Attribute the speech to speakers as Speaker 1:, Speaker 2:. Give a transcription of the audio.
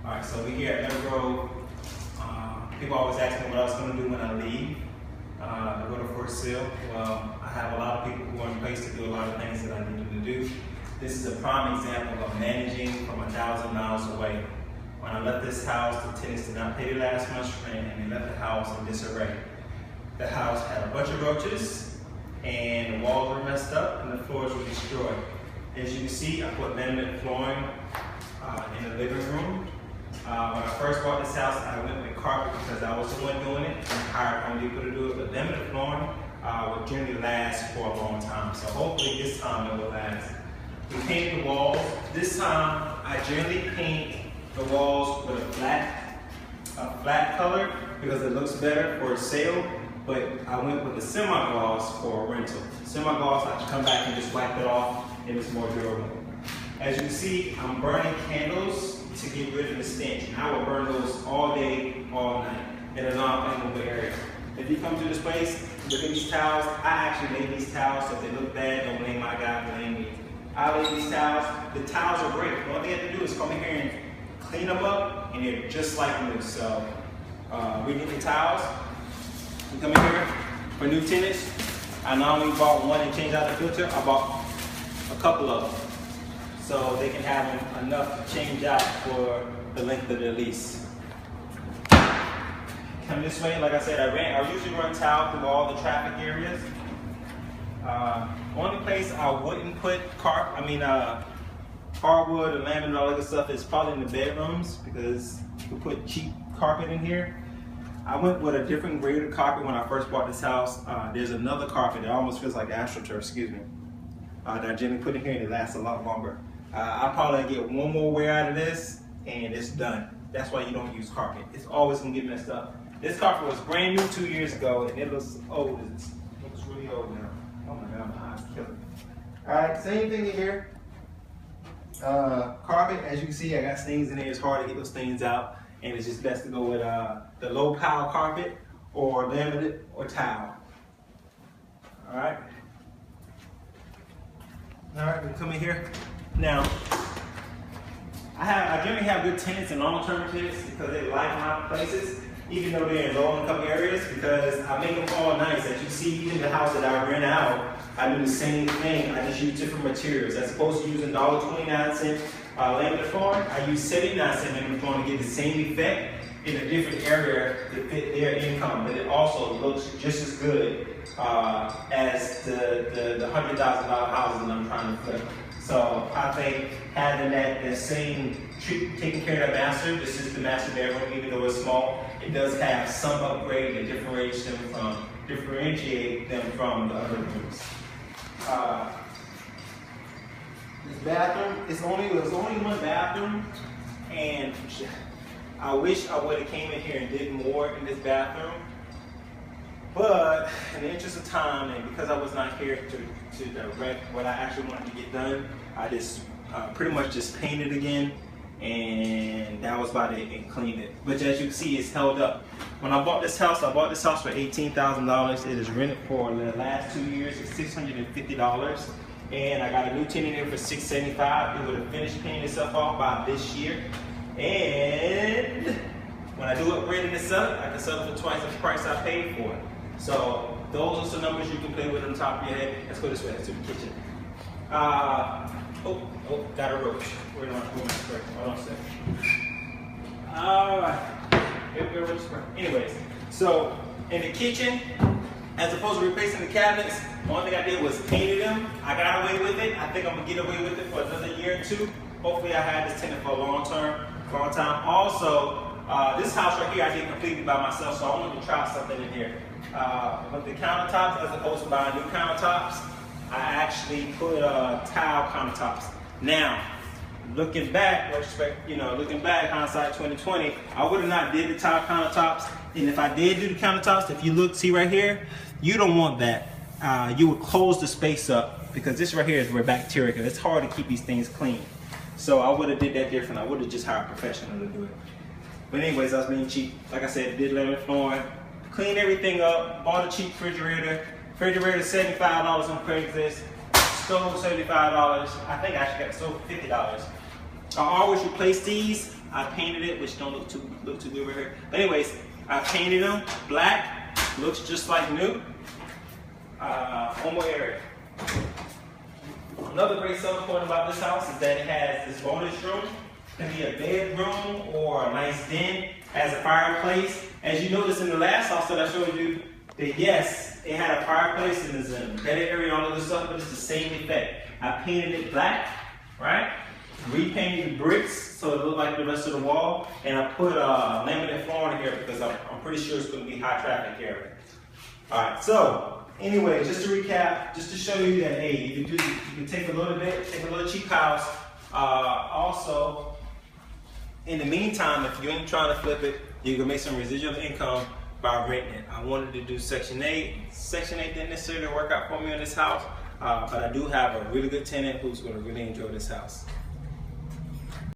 Speaker 1: All right, so we're here at Meadow Grove. People always ask me what I was going to do when I leave. I go to for sale. Well, I have a lot of people who are in place to do a lot of things that I need them to do. This is a prime example of managing from 1,000 miles away. When I left this house, the tenants did not pay their last month's rent, and they left the house in disarray. The house had a bunch of roaches, and the walls were messed up, and the floors were destroyed. As you can see, I put laminate flooring in the living room. When I first bought this house, I went with carpet because I was the one doing it, and hired Home Depot to do it. But laminate flooring would generally last for a long time. So hopefully this time it will last. We painted the walls. This time, I generally paint the walls with a flat color because it looks better for a sale. But I went with the semi-gloss for a rental. Semi-gloss, I can come back and just wipe it off, and it's more durable. As you can see, I'm burning candles to get rid of the stench. And I will burn those all day, all night in a non-flammable area. If you come to this place, look at these towels. I actually made these towels, so if they look bad, don't blame my guy, blame me. I made these towels. The towels are great. The only thing you have to do is come in here and clean them up, and they're just like new. So we get the towels. We come in here for new tenants. I not only bought one and changed out the filter, I bought a couple of them, so they can have enough to change out for the length of their lease. Come this way, like I said, I usually run towel through all the traffic areas. Only place I wouldn't put hardwood or laminate, all that good stuff is probably in the bedrooms because you can put cheap carpet in here. I went with a different grade of carpet when I first bought this house. There's another carpet that almost feels like AstroTurf, excuse me, that I generally put in here and it lasts a lot longer. I'll probably get one more wear out of this and it's done. That's why you don't use carpet. It's always gonna get messed up. This carpet was brand new 2 years ago and it looks old. It looks really old now. Oh my God, my eyes kill it. All right, same thing in here. Carpet, as you can see, I got stains in there. It's hard to get those stains out. And it's just best to go with the low pile carpet or laminate or towel. All right. All right, we come in here. Now, I generally have good tenants and long-term tenants because they like my places, even though they're in low-income areas, because I make them all nice. As you see, even the house that I rent out, I do the same thing. I just use different materials. As opposed to using $1.29 laminate flooring, I use 79-cent laminate flooring to get the same effect in a different area to fit their income, but it also looks just as good as the $100,000 houses that I'm trying to flip. So I think having that same taking care of the master, this is the master bedroom, even though it's small, it does have some upgrade to differentiate them from the other rooms. This bathroom, there's only one bathroom, and I wish I would have came in here and did more in this bathroom. But in the interest of time, and because I was not here to direct what I actually wanted to get done, I just pretty much just painted again, and that was about it, and cleaned it. But as you can see, it's held up. When I bought this house for $18,000. It is rented for the last 2 years. It's $650. And I got a new tenant in for $675. It would have finished paying itself off by this year. And when I do upgrade this up, I can sell it for twice the price I paid for it. So those are some numbers you can play with on top of your head. Let's go this way, let's do the kitchen. Got a roach. We're gonna go my spray. Hold on a second. All right. Anyways, so in the kitchen, as opposed to replacing the cabinets, the only thing I did was painted them. I got away with it. I think I'm gonna get away with it for another year or two. Hopefully I have this tenant for a long time. Also, this house right here I did completely by myself, so I wanted to try something in here. With the countertops, as opposed to buying new countertops, I actually put tile countertops. Now, looking back, hindsight 2020, I would have not did the tile countertops. And if I did do the countertops, if you look, see right here, you don't want that. You would close the space up because this right here is where bacteria, because it's hard to keep these things clean. So I would have did that different. I would have just hired a professional to do it. But anyways, I was being cheap. Like I said, did laminate flooring, cleaned everything up, bought a cheap refrigerator. Refrigerator $75 on Craigslist. Stove $75. I think I actually got the stove for $50. I always replace these I painted it, which don't look too good right here. But anyways, I painted them black. Looks just like new. One more area. Another great selling point about this house is that it has this bonus room. It can be a bedroom or a nice den. Has a fireplace. As you noticed in the last house that I showed you, that yes, it had a fireplace and there's a bedded area and all of this stuff, but it's the same effect. I painted it black, right? Repainted the bricks so it looked like the rest of the wall, and I put laminate flooring here because I'm pretty sure it's going to be high traffic area. All right, so anyway, just to recap, just to show you that hey, you can take a little bit, take a little cheap house. Also, in the meantime, if you ain't trying to flip it, you can make some residual income by renting it. I wanted to do Section 8. Section 8 didn't necessarily work out for me in this house, but I do have a really good tenant who's going to really enjoy this house.